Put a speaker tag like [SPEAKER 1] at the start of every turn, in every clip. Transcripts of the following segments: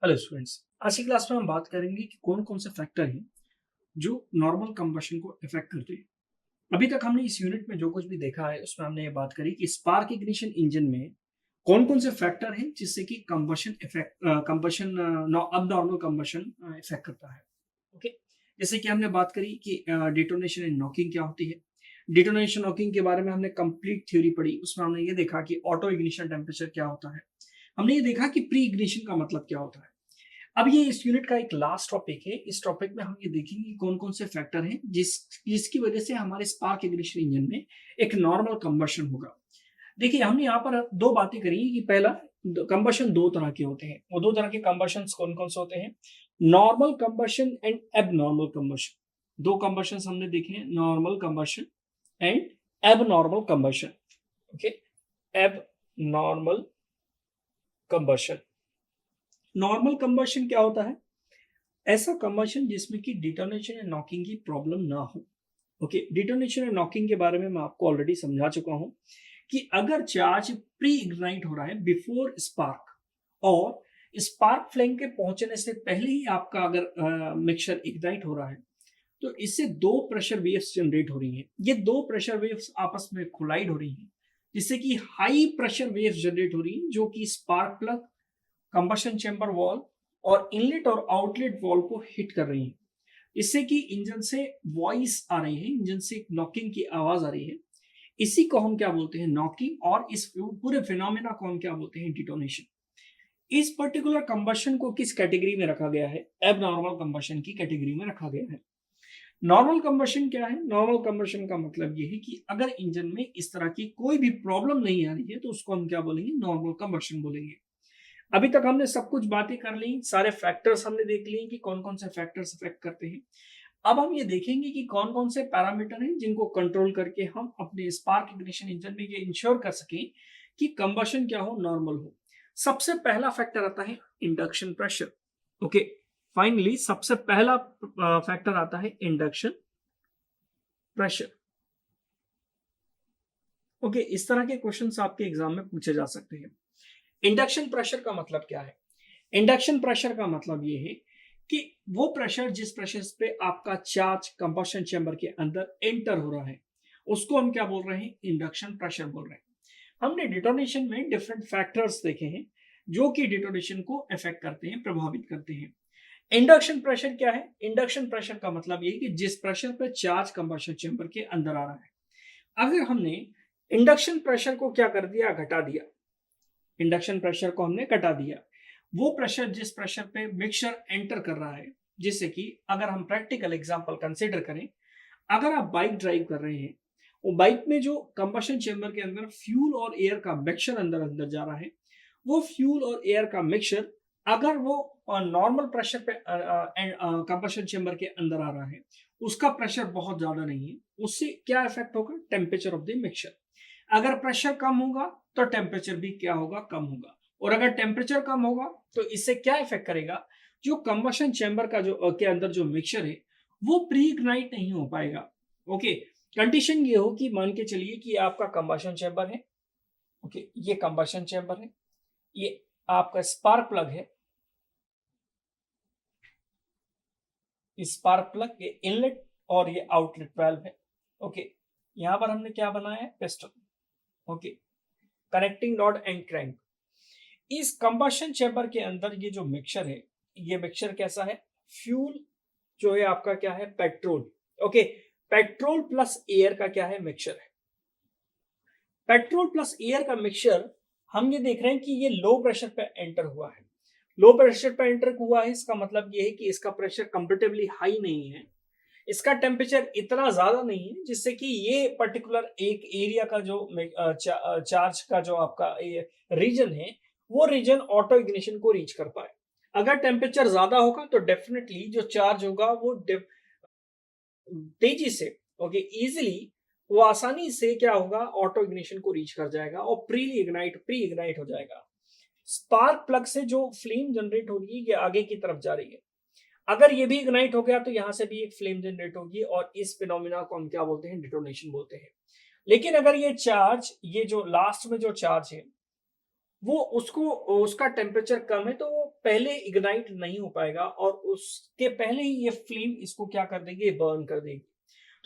[SPEAKER 1] Hello students, आज की class में हम बात करेंगे कि कौन कौन से फैक्टर हैं जो नॉर्मल कंबशन को इफेक्ट करते हैं। अभी तक हमने इस यूनिट में जो कुछ भी देखा है उसमें हमने ये बात करी कि स्पार्क इग्निशन इंजन में कौन कौन से फैक्टर हैं जिससे कि कंबशन इफेक्ट कंबशन अब नॉर्मल कंबशन इफेक्ट करता है। ओके, जैसे कि हमने बात करी कि डिटोनेशन एंड नॉकिंग क्या होती है। डिटोनेशन नॉकिंग के बारे में हमने कंप्लीट थ्योरी पढ़ी, उसमें हमने ये देखा कि ऑटो इग्निशन टेम्परेचर क्या होता है। हमने ये देखा कि प्री इग्निशन का मतलब क्या होता है। अब ये इस यूनिट का एक लास्ट टॉपिक है। इस टॉपिक में हम ये देखेंगे कि कौन कौन से फैक्टर हैं जिसकी वजह से हमारे स्पार्क इग्निशन इंजन में एक नॉर्मल कंबशन होगा। देखिए, हमने यहाँ पर दो बातें करी कि पहला, कंबशन दो तरह के होते हैं। वो दो तरह के कंबशन कौन कौन से होते हैं? Normal combustion and abnormal combustion. दो कंबशन हमने देखे हैं, normal combustion and abnormal combustion. Okay, abnormal combustion. Normal combustion क्या होता है? ऐसा कंबशन जिसमें कि डिटोनेशन एंड नॉकिंग की प्रॉब्लम ना हो। ओके, डिटोनेशन एंड नॉकिंग के बारे में मैं आपको ऑलरेडी समझा चुका हूं कि अगर चार्ज प्री इग्नाइट हो रहा है बिफोर स्पार्क, और स्पार्क फ्लेम के पहुंचने से पहले ही आपका अगर मिक्सचर इग्नाइट हो रहा है, तो इससे दो प्रेशर वेव्स जनरेट हो रही हैं। ये दो प्रेशर वेव्स आपस में कोलाइड हो रही हैं, जिससे कि हाई प्रेशर वेव्स जनरेट हो रही हैं, जो कि spark plug, combustion chamber wall और इनलेट और आउटलेट वॉल को हिट कर रही है। इससे कि इंजन से वॉइस आ रही है, इंजन से नॉकिंग की आवाज आ रही है। इसी को हम क्या बोलते हैं? नॉकिंग। और इस पूरे फिनोमेना को हम क्या बोलते हैं? डिटोनेशन। इस पर्टिकुलर कंबशन को किस कैटेगरी में रखा गया है? एबनॉर्मल कंबशन की कैटेगरी में रखा गया है। नॉर्मल कंबशन क्या है? नॉर्मल कंबशन का मतलब ये है कि अगर इंजन में इस तरह की कोई भी प्रॉब्लम नहीं आ रही है तो उसको हम क्या बोलेंगे? नॉर्मल कंबशन बोलेंगे। अभी तक हमने सब कुछ बातें कर ली, सारे फैक्टर्स हमने देख लिए कि कौन कौन से फैक्टर्स इफेक्ट करते हैं। अब हम ये देखेंगे कि कौन कौन से पैरामीटर हैं जिनको कंट्रोल करके हम अपने स्पार्क इग्निशन इंजन में ये इंश्योर कर सकें कि कंबशन क्या हो? नॉर्मल हो। सबसे पहला फैक्टर आता है इंडक्शन प्रेशर। ओके, फाइनली सबसे पहला फैक्टर आता है इंडक्शन प्रेशर। ओके, इस तरह के क्वेश्चंस आपके एग्जाम में पूछे जा सकते हैं। इंडक्शन प्रेशर का मतलब क्या है? इंडक्शन प्रेशर का मतलब ये है कि वो प्रेशर जिस प्रेशर पे आपका चार्ज कंबशन चैम्बर के अंदर एंटर हो रहा है, उसको हम क्या बोल रहे हैं? इंडक्शन प्रेशर बोल रहे हैं। हमने डिटोनेशन में डिफरेंट फैक्टर्स देखे हैं जो कि डिटोनेशन को अफेक्ट करते हैं, प्रभावित करते हैं। इंडक्शन प्रेशर क्या है? इंडक्शन प्रेशर का मतलब ये है कि जिस प्रेशर पर चार्ज कंबशन चैम्बर के अंदर आ रहा है, अगर हमने इंडक्शन प्रेशर को क्या कर दिया? घटा दिया। इंडक्शन प्रेशर को हमने घटा दिया। वो प्रेशर जिस प्रेशर पे मिक्सचर एंटर कर रहा है, जैसे कि अगर हम प्रैक्टिकल एग्जांपल कंसीडर करें, अगर आप बाइक ड्राइव कर रहे हैं, वो बाइक में जो कंबशन चेंबर के अंदर फ्यूल और एयर का मिक्सचर अंदर अंदर जा रहा है, वो फ्यूल और एयर का मिक्सचर अगर वो नॉर्मल प्रेशर पे कंबशन चेंबर के अंदर आ रहा है, उसका प्रेशर बहुत ज्यादा नहीं है, उससे क्या इफेक्ट होगा? Temperature of the mixture. अगर प्रेशर कम होगा तो टेम्परेचर भी क्या होगा? कम होगा। और अगर टेम्परेचर कम होगा तो इससे क्या इफेक्ट करेगा? जो कंबशन चैम्बर का जो के अंदर जो मिक्सचर है, वो प्री इग्नाइट नहीं हो पाएगा। ओके, कंडीशन ये हो कि मान के चलिए कि आपका कंबशन चैम्बर है। ओके, ये कंबशन चैम्बर है, ये आपका स्पार्क प्लग है, स्पार्क प्लग ये इनलेट और ये आउटलेट वाल्व है। ओके, यहां पर हमने क्या बनाया है? Piston. Okay, connecting rod and crank. इस कंबशन चैम्बर के अंदर ये जो मिक्सचर है, ये मिक्सचर कैसा है? फ्यूल जो है आपका क्या है? Petrol. Okay, petrol plus air का क्या है? मिक्सचर है। पेट्रोल प्लस एयर का मिक्सचर हम ये देख रहे हैं कि ये लो प्रेशर पे एंटर हुआ है। लो प्रेशर पे एंटर हुआ है, इसका मतलब ये है कि इसका प्रेशर कंपेरेटिवली हाई नहीं है, इसका टेम्परेचर इतना ज्यादा नहीं है जिससे कि ये पर्टिकुलर एक एरिया का जो चार्ज का जो आपका रीजन है, वो रीजन ऑटो इग्निशन को रीच कर पाए। अगर टेम्परेचर ज्यादा होगा तो डेफिनेटली जो चार्ज होगा वो तेजी से, ओके, इजीली, वो आसानी से क्या होगा? ऑटो इग्निशन को रीच कर जाएगा और प्री इग्नाइट हो जाएगा। स्पार्क प्लग से जो फ्लेम जनरेट हो रही है ये आगे की तरफ जा रही है। अगर ये भी इग्नाइट हो गया तो यहां से भी एक फ्लेम जनरेट होगी और इस फिनोमिना को हम क्या बोलते हैं? डिटोनेशन बोलते हैं। लेकिन अगर ये चार्ज, ये जो लास्ट में जो चार्ज है, वो उसको उसका टेम्परेचर कम है, तो वो पहले इग्नाइट नहीं हो पाएगा और उसके पहले ही ये फ्लेम इसको क्या कर देगी, बर्न कर देगी।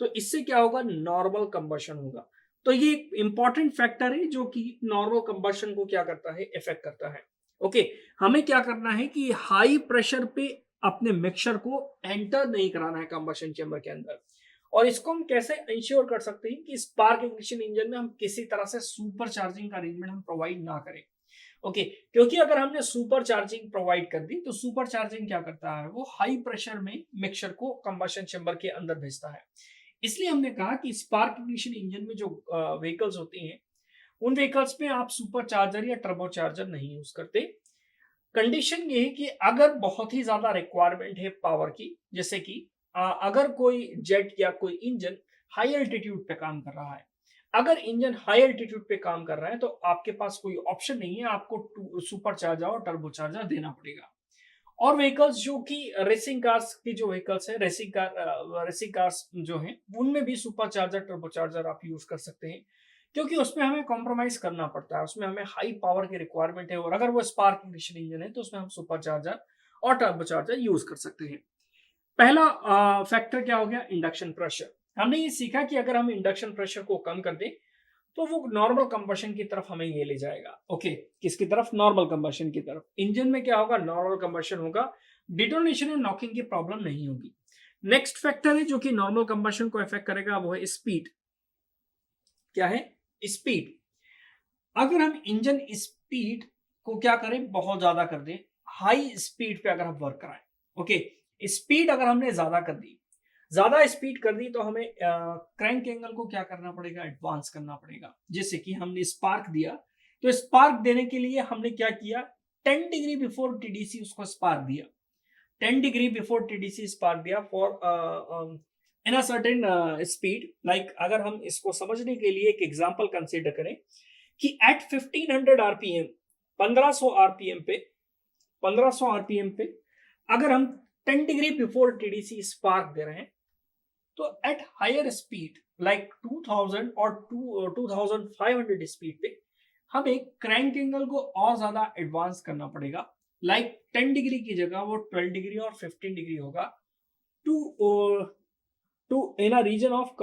[SPEAKER 1] तो इससे क्या होगा, नॉर्मल कंबशन होगा। तो ये एक इंपॉर्टेंट फैक्टर है जो कि नॉर्मल कंबशन को क्या करता है, इफेक्ट करता है। ओके, हमें क्या करना है कि हाई प्रेशर पे अपने मिक्सचर को एंटर नहीं कराना है कंबशन चेंबर के अंदर। और इसको हम कैसे इंश्योर कर सकते हैं कि स्पार्क इग्निशन इंजन में हम किसी तरह से सुपर चार्जिंग का अरेंजमेंट हम प्रोवाइड ना करें। ओके, क्योंकि अगर हमने सुपर चार्जिंग प्रोवाइड कर दी तो सुपर चार्जिंग क्या करता है, वो हाई प्रेशर में मिक्सचर को कंबशन चेंबर के अंदर भेजता है। इसलिए हमने कहा कि स्पार्क इग्निशन इंजन में जो व्हीकल्स होती हैं, उन व्हीकल्स में आप सुपर चार्जर या टर्बो चार्जर नहीं यूज करते। कंडीशन ये है कि अगर बहुत ही ज्यादा रिक्वायरमेंट है पावर की, जैसे कि अगर कोई जेट या कोई इंजन हाई एल्टीट्यूड पे काम कर रहा है, अगर इंजन हाई एल्टीट्यूड पे काम कर रहा है तो आपके पास कोई ऑप्शन नहीं है, आपको सुपर चार्जर और टर्बो चार्जर देना पड़ेगा। और व्हीकल्स जो कि रेसिंग कार्स की जो व्हीकल्स है, रेसिंग कार्स जो हैं, उनमें भी सुपर चार्जर टर्बो चार्जर आप यूज कर सकते हैं, क्योंकि उसमें हमें कॉम्प्रोमाइज करना पड़ता है, उसमें हमें हाई पावर की रिक्वायरमेंट है। और अगर वो स्पार्क इग्निशन इंजन है तो उसमें हम सुपर चार्जर और टर्बो चार्जर यूज कर सकते हैं। पहला फैक्टर क्या हो गया, इंडक्शन प्रेशर। हमने ये सीखा कि अगर हम इंडक्शन प्रेशर को कम कर दें तो वो नॉर्मल कंबशन की तरफ हमें ये ले जाएगा। ओके, किसकी तरफ, नॉर्मल कंबशन की तरफ। इंजन में क्या होगा, नॉर्मल कंबशन होगा, डिटोनेशन और नॉकिंग की प्रॉब्लम नहीं होगी। नेक्स्ट फैक्टर है जो कि नॉर्मल कंबशन को इफेक्ट करेगा, वो है स्पीड। क्या है, स्पीड। अगर हम इंजन स्पीड को क्या करें, बहुत ज्यादा कर दें, हाई स्पीड पे अगर हम वर्क कराएं, ओके, स्पीड अगर हमने ज्यादा कर दी, ज्यादा स्पीड कर दी, तो हमें क्रैंक एंगल को क्या करना पड़ेगा, एडवांस करना पड़ेगा। जैसे कि हमने स्पार्क दिया, तो स्पार्क देने के लिए हमने क्या किया, 10 डिग्री बिफोर टीडीसी उसको स्पार्क दिया, 10 डिग्री बिफोर टीडीसी स्पार्क दिया for in a certain speed. Like अगर हम इसको समझने के लिए एक एग्जांपल कंसीडर करें कि एट 1500 आरपीएम, 1500 आरपीएम पे, 1500 आरपीएम पे अगर हम 10 डिग्री बिफोर टीडीसी स्पार्क दे रहे हैं, तो एट हायर स्पीड लाइक 2000 और 2500 स्पीड पे हमें क्रैंक एंगल को और ज्यादा एडवांस करना पड़ेगा। लाइक 10 डिग्री की जगह वो 12 डिग्री और 15 डिग्री होगा, to to in a region of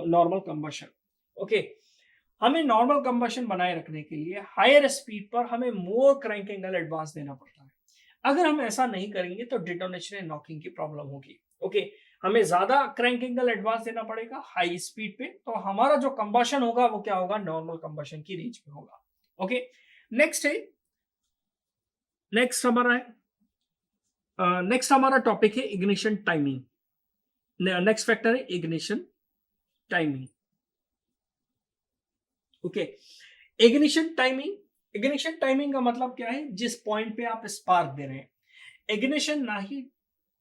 [SPEAKER 1] normal combustion. Okay, हमें नॉर्मल कंबशन बनाए रखने के लिए हायर स्पीड पर हमें मोर क्रैंक एंगल एडवांस देना पड़ता है। अगर हम ऐसा नहीं करेंगे तो डिटोनेशन एंड नॉकिंग की प्रॉब्लम होगी। ओके, हमें ज्यादा क्रैंक एंगल एडवांस देना पड़ेगा हाई स्पीड पे, तो हमारा जो कंबशन होगा वो क्या होगा, नॉर्मल कंबशन की रेंज में होगा। ओके, नेक्स्ट है, नेक्स्ट हमारा है, नेक्स्ट हमारा टॉपिक है इग्निशन टाइमिंग। नेक्स्ट फैक्टर है ignition timing. Okay, ignition timing, ignition timing का मतलब क्या है, जिस पॉइंट पे आप स्पार्क दे रहे हैं, इग्निशन ना ही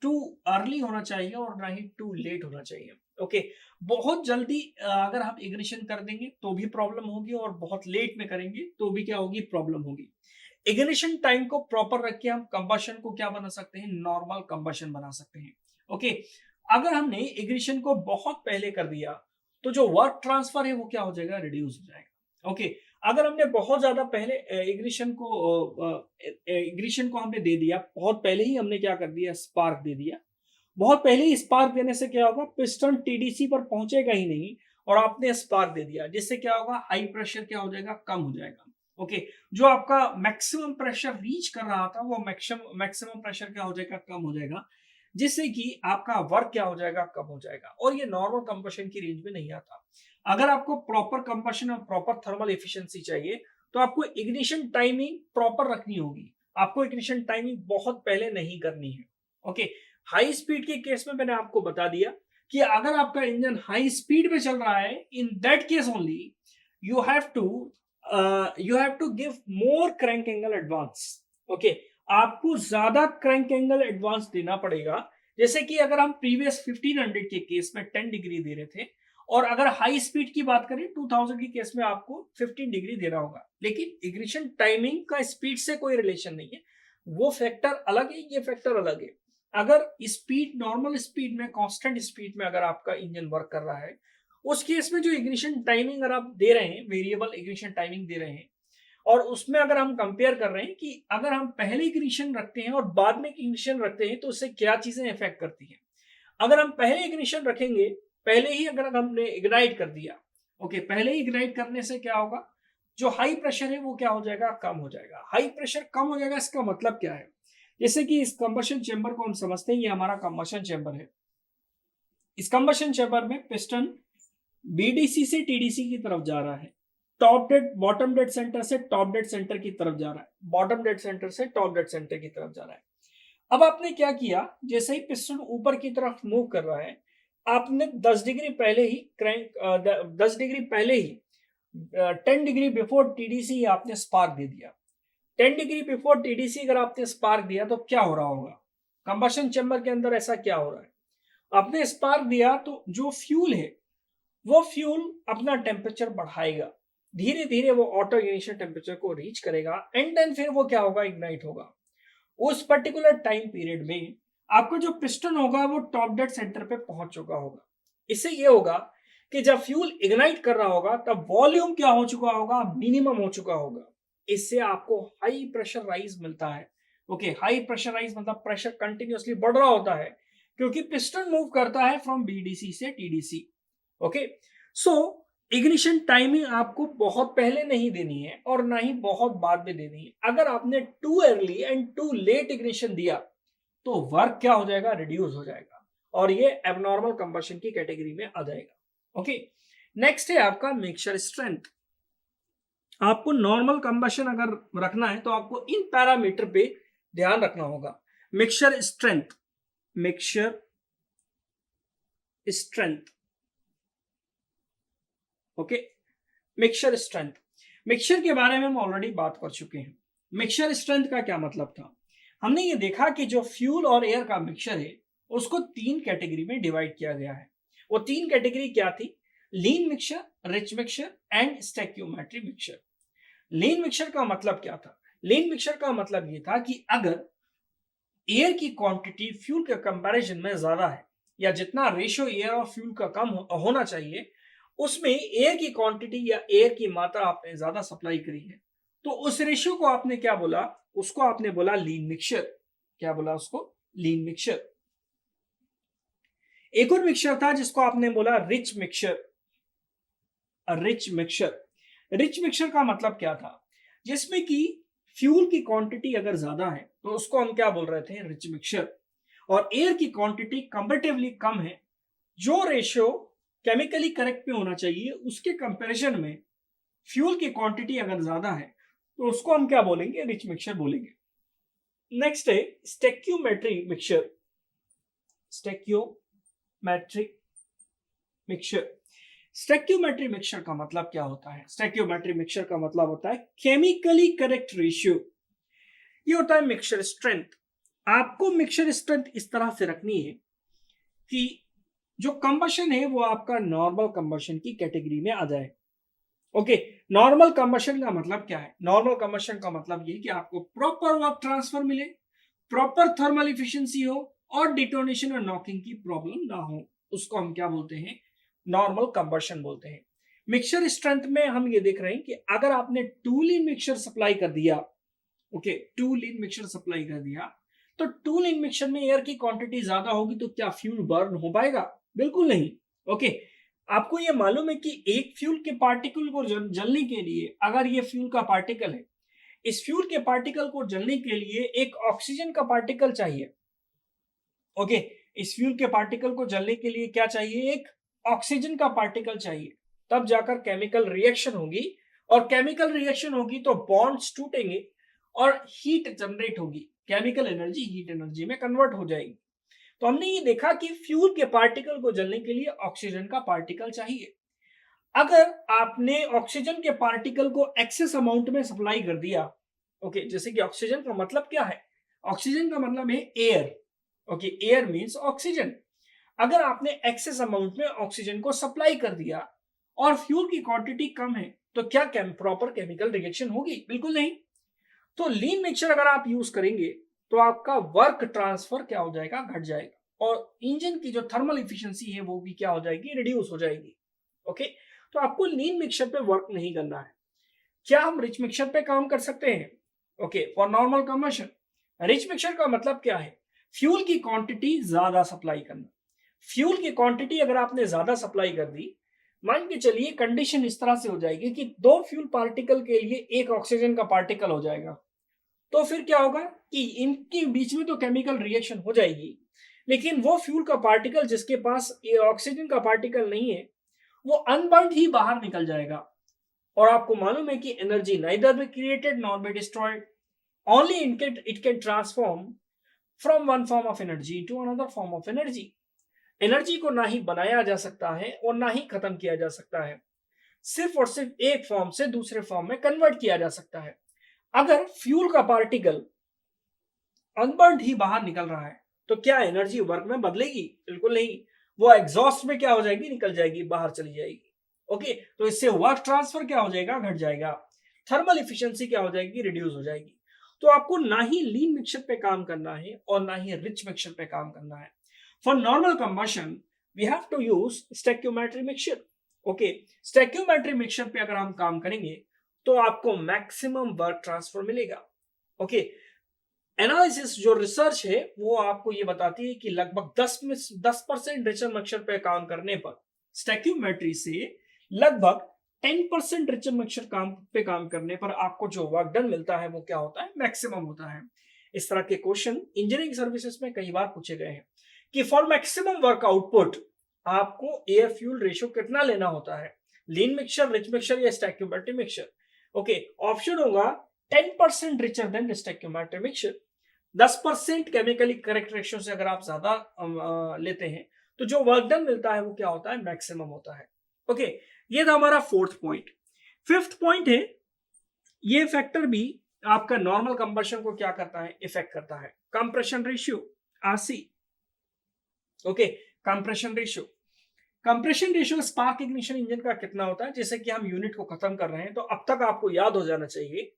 [SPEAKER 1] टू अर्ली होना चाहिए और ना ही टू लेट होना चाहिए। ओके, बहुत जल्दी अगर हम इग्निशन कर देंगे तो भी प्रॉब्लम होगी, और बहुत लेट में करेंगे तो भी क्या होगी, प्रॉब्लम होगी। इग्निशन टाइम को प्रॉपर रख के हम कंबशन को क्या बना सकते हैं, नॉर्मल कंबशन बना सकते हैं। ओके, अगर हमने इग्निशन को बहुत पहले कर दिया तो जो वर्क ट्रांसफर है वो क्या हो जाएगा, रिड्यूस हो जाएगा। ओके, अगर हमने बहुत ज्यादा पहले इग्निशन को हमने दे दिया, बहुत पहले ही हमने क्या कर दिया, स्पार्क दे दिया, बहुत पहले ही स्पार्क देने से क्या होगा, पिस्टन टीडीसी पर पहुंचेगा ही नहीं, और आपने स्पार्क दे दिया, जिससे क्या होगा, हाई प्रेशर क्या हो जाएगा, कम हो जाएगा। ओके, जो आपका मैक्सिमम प्रेशर रीच कर रहा था वो मैक्सिमम प्रेशर क्या हो जाएगा, कम हो जाएगा, जिससे कि आपका वर्क क्या हो जाएगा, कम हो जाएगा, और ये नॉर्मल कंबशन की रेंज में नहीं आता। अगर आपको प्रॉपर कंबशन और प्रॉपर थर्मल एफिशिएंसी चाहिए तो आपको इग्निशन टाइमिंग प्रॉपर रखनी होगी, आपको इग्निशन टाइमिंग बहुत पहले नहीं करनी है। ओके, हाई स्पीड के केस में मैंने आपको बता दिया कि अगर आपका इंजन हाई स्पीड पे चल रहा है, in that case only you have to give more crank angle advance. Okay, आपको ज्यादा क्रैंक एंगल एडवांस देना पड़ेगा। जैसे कि अगर हम प्रीवियस 1500 के केस में 10 डिग्री दे रहे थे, और अगर हाई स्पीड की बात करें 2000 के केस में आपको 15 डिग्री देना होगा, लेकिन इग्निशन टाइमिंग का स्पीड से कोई रिलेशन नहीं है, वो फैक्टर अलग है, ये फैक्टर अलग है। अगर स्पीड, नॉर्मल स्पीड में, कांस्टेंट स्पीड में अगर आपका इंजन वर्क कर रहा है, उस केस में जो इग्निशन टाइमिंग अगर आप दे रहे हैं, वेरिएबल इग्निशन टाइमिंग दे रहे हैं, और उसमें अगर हम कंपेयर कर रहे हैं कि अगर हम पहले इग्निशन रखते हैं और बाद में इग्निशन रखते हैं तो उससे क्या चीजें इफेक्ट करती हैं। अगर हम पहले इग्निशन रखेंगे, पहले ही अगर हमने इग्नाइट कर दिया, ओके, पहले ही इग्नाइट करने से क्या होगा, जो हाई प्रेशर है वो क्या हो जाएगा, कम हो जाएगा। हाई प्रेशर कम हो जाएगा, इसका मतलब क्या है, जैसे कि इस कंबशन चेंबर को हम समझते हैं, ये हमारा कंबशन चेंबर है। इस कंबशन चेंबर में पिस्टन बीडीसी से टीडीसी की तरफ जा रहा है, top dead bottom dead centre से टॉप डेड सेंटर की तरफ जा रहा है, बॉटम डेड सेंटर से टॉप डेड सेंटर की तरफ जा रहा है। अब आपने क्या किया, जैसे ही पिस्टन ऊपर की तरफ मूव कर रहा है, आपने 10 डिग्री पहले ही क्रैंक 10 डिग्री पहले ही 10 डिग्री बिफोर टीडीसी आपने स्पार्क दे दिया। 10 डिग्री बिफोर टीडीसी अगर आपने स्पार्क दिया तो क्या हो रहा होगा, कंबशन चेंबर के अंदर ऐसा क्या हो रहा है, आपने स्पार्क दिया तो जो फ्यूल है वो फ्यूल अपना टेम्परेचर बढ़ाएगा, धीरे धीरे वो ऑटो इग्निशन टेम्परेचर को रीच करेगा एंड देन फिर वो क्या होगा, इग्नाइट होगा। उस पर्टिकुलर टाइम पीरियड में आपका जो पिस्टन होगा वो टॉप डेड सेंटर पे पहुंच चुका होगा। इससे ये होगा कि जब फ्यूल इग्नाइट कर रहा होगा तब वॉल्यूम क्या हो चुका होगा, मिनिमम हो चुका होगा। इससे आपको हाई प्रेशर राइज मिलता है। ओके, हाई प्रेशर राइज मतलब प्रेशर कंटिन्यूअसली बढ़ रहा होता है क्योंकि पिस्टन मूव करता है फ्रॉम बीडीसी से टीडीसी। ओके, सो इग्निशन टाइमिंग आपको बहुत पहले नहीं देनी है और ना ही बहुत बाद में देनी है। अगर आपने too early and too late ignition दिया तो वर्क क्या हो जाएगा, रिड्यूस हो जाएगा और ये एबनॉर्मल कंबशन की कैटेगरी में आ जाएगा। ओके, नेक्स्ट है आपका मिक्सचर स्ट्रेंथ। आपको नॉर्मल कंबशन अगर रखना है तो आपको इन पैरामीटर पे ध्यान रखना होगा। Mixture strength, mixture strength, okay, mixture strength. Mixture के बारे में हम ऑलरेडी बात कर चुके हैं। मिक्सचर स्ट्रेंथ का क्या मतलब था, हमने ये देखा कि जो फ्यूल और एयर का मिक्सचर है उसको 3 कैटेगरी में डिवाइड किया गया है। वो 3 कैटेगरी क्या थी, lean mixture, rich mixture and stoichiometry mixture. Lean mixture का मतलब क्या था, लीन मिक्सचर का मतलब ये था कि अगर एयर की क्वांटिटी फ्यूल के कंपैरिजन में ज्यादा है या जितना रेशियो एयर और फ्यूल का कम होना चाहिए उसमें एयर की क्वांटिटी या एयर की मात्रा आपने ज्यादा सप्लाई करी है, तो उस रेशियो को आपने क्या बोला, उसको आपने बोला लीन मिक्सचर। क्या बोला उसको, लीन मिक्सचर। एक और मिक्सचर था जिसको आपने बोला rich mixture. Rich mixture, rich mixture का मतलब क्या था, जिसमें कि फ्यूल की क्वांटिटी अगर ज्यादा है तो उसको हम क्या बोल रहे थे, रिच मिक्सचर, और एयर की क्वांटिटी कंपेरेटिवली कम है, जो रेशियो केमिकली करेक्ट पे होना चाहिए उसके कंपैरिजन में फ्यूल की क्वांटिटी अगर ज्यादा है तो उसको हम क्या बोलेंगे, रिच मिक्सचर बोलेंगे। नेक्स्ट है स्टेक्यूमेट्री मिक्सचर। स्टेक्यूमेट्रिक मिक्सचर, स्टेक्यूमेट्री मिक्सचर का मतलब क्या होता है, स्टेक्यूमेट्री मिक्सचर का मतलब होता है केमिकली करेक्ट रेशियो। ये होता है मिक्सचर स्ट्रेंथ। आपको मिक्सचर स्ट्रेंथ इस तरह से रखनी है कि जो कंबशन है वो आपका नॉर्मल कंबशन की कैटेगरी में आ जाए। ओके, नॉर्मल कंबशन का मतलब क्या है, नॉर्मल कंबशन का मतलब ये कि आपको प्रॉपर वर्क ट्रांसफर मिले, प्रॉपर थर्मल इफिशिएंसी हो और डिटोनेशन और नॉकिंग की प्रॉब्लम ना हो, उसको हम क्या बोलते हैं, नॉर्मल कंबशन बोलते हैं। मिक्सचर स्ट्रेंथ में हम ये देख रहे हैं कि अगर आपने 2 लीन मिक्सचर सप्लाई कर दिया, ओके, 2 लीन मिक्सचर सप्लाई कर दिया तो 2 लीन मिक्सचर में एयर की क्वांटिटी ज्यादा होगी तो क्या फ्यूल बर्न हो पाएगा, बिल्कुल नहीं। ओके, आपको ये मालूम है कि एक फ्यूल के पार्टिकल को जलने के लिए, अगर ये फ्यूल का पार्टिकल है, इस फ्यूल के पार्टिकल को जलने के लिए एक ऑक्सीजन का पार्टिकल चाहिए। ओके, इस फ्यूल के पार्टिकल को जलने के लिए क्या चाहिए, एक ऑक्सीजन का पार्टिकल चाहिए, तब जाकर केमिकल रिएक्शन होगी, और केमिकल रिएक्शन होगी तो बॉन्ड्स टूटेंगे और हीट जनरेट होगी, केमिकल एनर्जी हीट एनर्जी में कन्वर्ट हो जाएगी। तो हमने ये देखा कि फ्यूल के पार्टिकल को जलने के लिए ऑक्सीजन का पार्टिकल चाहिए। अगर आपने ऑक्सीजन के पार्टिकल को एक्सेस अमाउंट में सप्लाई कर दिया, ओके, जैसे कि ऑक्सीजन का मतलब क्या है, ऑक्सीजन का मतलब है air. Okay, air means oxygen. अगर आपने एक्सेस अमाउंट में ऑक्सीजन को सप्लाई कर दिया और फ्यूल की क्वांटिटी कम है तो क्या प्रॉपर केमिकल रिएक्शन होगी, बिल्कुल नहीं। तो लीन मिक्सचर अगर आप यूज करेंगे तो आपका वर्क ट्रांसफर क्या हो जाएगा, घट जाएगा, और इंजन की जो थर्मल इफिशिएंसी है वो भी क्या हो जाएगी, रिड्यूस हो जाएगी। ओके, तो आपको लीन मिक्सचर पे वर्क नहीं करना है। क्या हम रिच मिक्सचर पे काम कर सकते हैं? Okay, for normal combustion rich mixture का मतलब क्या है? फ्यूल की क्वांटिटी ज्यादा सप्लाई करना। फ्यूल की क्वांटिटी अगर आपने ज्यादा सप्लाई कर दी, मान के चलिए कंडीशन इस तरह से हो जाएगी कि दो फ्यूल पार्टिकल के लिए एक ऑक्सीजन का पार्टिकल हो जाएगा, तो फिर क्या होगा कि इनके बीच में तो केमिकल रिएक्शन हो जाएगी, लेकिन वो फ्यूल का पार्टिकल जिसके पास ये ऑक्सीजन का पार्टिकल नहीं है, वो अनबर्न्ड ही बाहर निकल जाएगा। और आपको मालूम है कि energy neither be created nor be destroyed, only it can transform from one form of energy to another form of energy. Energy को ना ही बनाया जा सकता है और ना ही खत्म किया जा सकता है, सिर्फ और सिर्फ एक फॉर्म से दूसरे फॉर्म में कन्वर्ट किया जा सकता है। अगर फ्यूल का पार्टिकल अनबर्न्ड ही बाहर निकल रहा है, तो क्या एनर्जी वर्क में बदलेगी? बिल्कुल नहीं। वो एग्जॉस्ट में क्या हो जाएगी? निकल जाएगी, बाहर चली जाएगी। ओके, तो इससे वर्क ट्रांसफर क्या हो जाएगा? घट जाएगा। थर्मल इफिशियंसी क्या हो जाएगी? रिड्यूस हो जाएगी। तो आपको ना ही लीन मिक्सचर पे काम करना है और ना ही रिच मिक्सचर पे काम करना है। For normal combustion we have to use stoichiometric mixture. Okay, stoichiometric mixture पे अगर हम काम करेंगे तो आपको मैक्सिमम वर्क ट्रांसफर मिलेगा। ओके, एनालिसिस जो रिसर्च है वो आपको ये बताती है कि लगभग 10% रिचर मिक्सचर पे काम करने पर, स्टोइकियोमेट्री से लगभग 10% रिचर मिक्सचर काम करने पर आपको जो वर्क डन मिलता है वो क्या होता है? मैक्सिमम होता है। इस तरह के क्वेश्चन इंजीनियरिंग सर्विसेज में कई बार पूछे गए हैं कि फॉर मैक्सिमम वर्क आउटपुट आपको एयर फ्यूल रेशियो कितना लेना होता है? लीन मिक्सचर, रिच मिक्सचर या स्टोइकियोमेट्रिक मिक्सचर? ओके, ऑप्शन होगा 10% richer than stoichiometric mixture. 10% chemically correct ratio से अगर आप ज्यादा लेते हैं तो जो वर्क डन मिलता है वो क्या होता है? मैक्सिमम होता है। ओके, ये था हमारा फोर्थ पॉइंट। फिफ्थ पॉइंट है, ये फैक्टर भी आपका नॉर्मल कंबशन को क्या करता है? इफेक्ट करता है। Compression ratio, RC. Okay, compression ratio. Compression ratio spark ignition engine का कितना होता है? जैसे कि हम यूनिट को खत्म कर रहे हैं तो अब तक आपको याद हो जाना चाहिए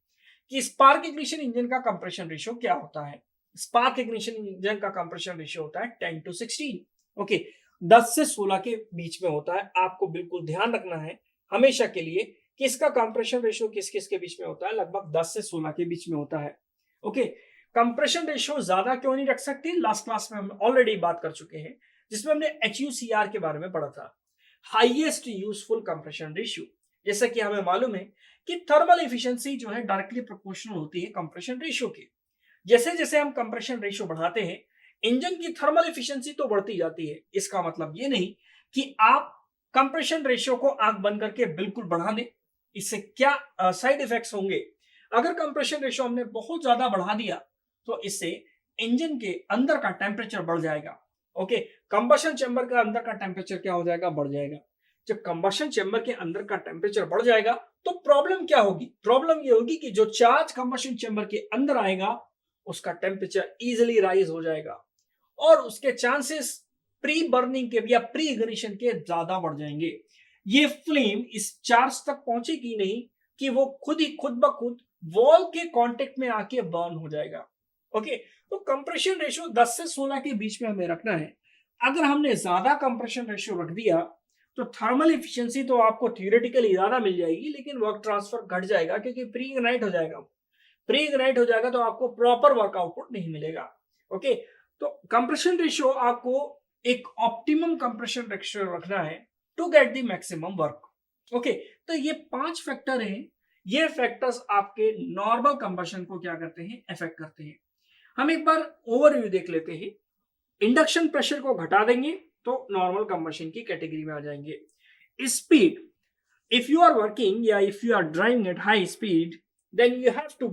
[SPEAKER 1] कि स्पार्क इग्निशन इंजन का कंप्रेशन रेशियो क्या होता है। स्पार्क इग्निशन इंजन का कंप्रेशन रेशियो होता है 10 to 16। ओके, 10 से 16 के बीच में होता है। आपको बिल्कुल ध्यान रखना है हमेशा के लिए कि इसका कंप्रेशन रेशियो किस किस के बीच में होता है? लगभग 10 से 16 के बीच में होता है। ओके, कंप्रेशन रेशियो ज्यादा क्यों नहीं रख सकते? लास्ट क्लास में हम ऑलरेडी बात कर चुके हैं जिसमें हमने HUCR के बारे में पढ़ा था, हाईएस्ट यूजफुल कंप्रेशन रेशियो। जैसा कि हमें मालूम है कि थर्मल एफिशिएंसी जो है डायरेक्टली प्रोपोर्शनल होती है कंप्रेशन रेशियो के। जैसे जैसे हम कंप्रेशन रेशियो बढ़ाते हैं, इंजन की थर्मल एफिशिएंसी तो बढ़ती जाती है। इसका मतलब ये नहीं कि आप कंप्रेशन रेशियो को आंख बंद करके बिल्कुल बढ़ा दें। इससे क्या साइड इफेक्ट्स होंगे? अगर कंप्रेशन रेशियो हमने बहुत ज्यादा बढ़ा दिया तो इससे इंजन के अंदर का टेम्परेचर बढ़ जाएगा। ओके, कंबशन चैम्बर का अंदर का टेम्परेचर क्या हो जाएगा? बढ़ जाएगा। जब कंबशन चैम्बर के अंदर का टेम्परेचर बढ़ जाएगा तो प्रॉब्लम क्या होगी? प्रॉब्लम ये होगी कि जो चार्ज कंबशन चैम्बर के अंदर आएगा उसका टेम्परेचर इजीली राइज हो जाएगा और उसके चांसेस प्री बर्निंग के या प्री इग्निशन के ज्यादा बढ़ जाएंगे। ये फ्लेम इस चार्ज तक पहुंचेगी नहीं कि वो खुद ब खुद वॉल के कांटेक्ट में आके बर्न हो जाएगा। ओके, तो कंप्रेशन रेशियो 10 से 16 के बीच में हमें रखना है। अगर हमने ज्यादा कंप्रेशन रेशियो रख दिया तो थर्मल एफिशिएंसी तो आपको थियोरेटिकली ज्यादा मिल जाएगी लेकिन वर्क ट्रांसफर घट जाएगा क्योंकि प्री इग्नाइट हो जाएगा। प्री इग्नाइट हो जाएगा तो आपको प्रॉपर वर्क आउटपुट नहीं मिलेगा। ओके, तो कंप्रेशन रेशियो आपको एक ऑप्टिमम कंप्रेशन रेशियो रखना है to get the maximum work. Okay, तो ये 5 फैक्टर हैं। ये फैक्टर्स आपके नॉर्मल कंबशन को क्या करते हैं? इफेक्ट करते हैं। हम एक बार ओवरव्यू देख लेते हैं। इंडक्शन प्रेशर को घटा देंगे तो नॉर्मल कंबशन की कैटेगरी में आ जाएंगे। Speed, if you are working या if you are driving at high speed then you have to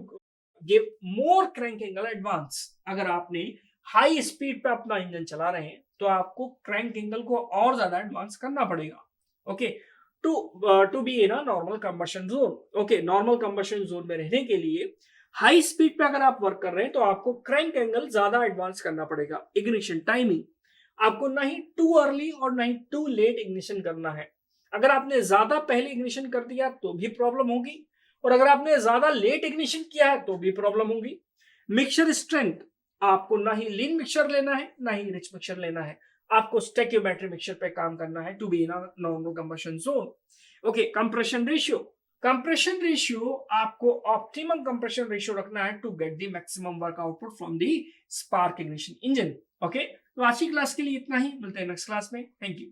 [SPEAKER 1] give more crank angle advance। अगर आपने हाई स्पीड पे अपना इंजन चला रहे हैं तो आपको क्रैंक एंगल को और ज्यादा एडवांस करना पड़ेगा। Okay, to be in a normal combustion zone. Okay, normal combustion zone में रहने के लिए हाई स्पीड पे अगर आप वर्क कर रहे हैं तो आपको क्रैंक एंगल ज्यादा एडवांस करना पड़ेगा। इग्निशन टाइमिंग, आपको ना ही टू अर्ली और ना ही टू लेट इग्निशन करना है। अगर आपने ज्यादा पहले इग्निशन कर दिया तो भी प्रॉब्लम होगी और अगर आपने ज्यादा लेट इग्निशन किया है तो भी प्रॉब्लम होगी। मिक्सचर स्ट्रेंथ, आपको ना ही लीन मिक्सचर लेना है ना ही रिच मिक्सचर लेना है, आपको स्टोइकियोमेट्रिक मिक्सचर पे काम करना है to be in a normal combustion zone. Okay, compression ratio, compression ratio आपको ऑप्टिमम कंप्रेशन रेशियो रखना है to get the maximum work output from the spark ignition engine. Okay, तो आज की क्लास के लिए इतना ही, मिलते हैं नेक्स्ट क्लास में। Thank you.